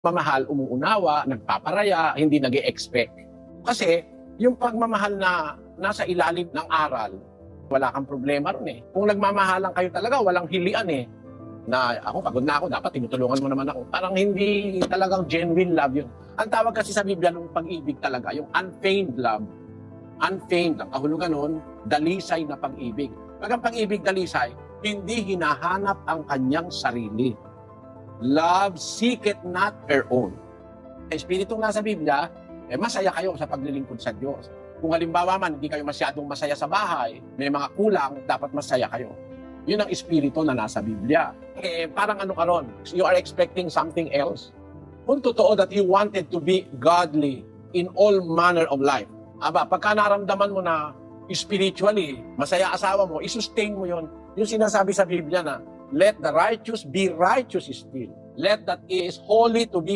Pagmamahal, umuunawa, nagpaparaya, hindi nag-e-expect. Kasi yung pagmamahal na nasa ilalim ng aral, wala kang problema ron eh. Kung nagmamahalan kayo talaga, walang hilian eh. Na ako, pagod na ako, dapat tinutulungan mo naman ako. Parang hindi talagang genuine love yun. Ang tawag kasi sa Biblia ng pag-ibig talaga, yung unfeigned love. Unfeigned, ang kahulugan nun, dalisay na pag-ibig. Pag ang pag-ibig dalisay, hindi hinahanap ang kanyang sarili. Love seeketh not her own. Espiritong nasa Biblia, masaya kayo sa paglilingkod sa Diyos. Kung halimbawa man, hindi kayo masyadong masaya sa bahay, may mga kulang, dapat masaya kayo. Yun ang espiritu na nasa Biblia. Parang ano ka ron, you are expecting something else. Kung totoo that you wanted to be godly in all manner of life, pagka naramdaman mo na spiritually, masaya asawa mo, isustain mo yun. Yung sinasabi sa Biblia na, let the righteous be righteous still. Let that is holy to be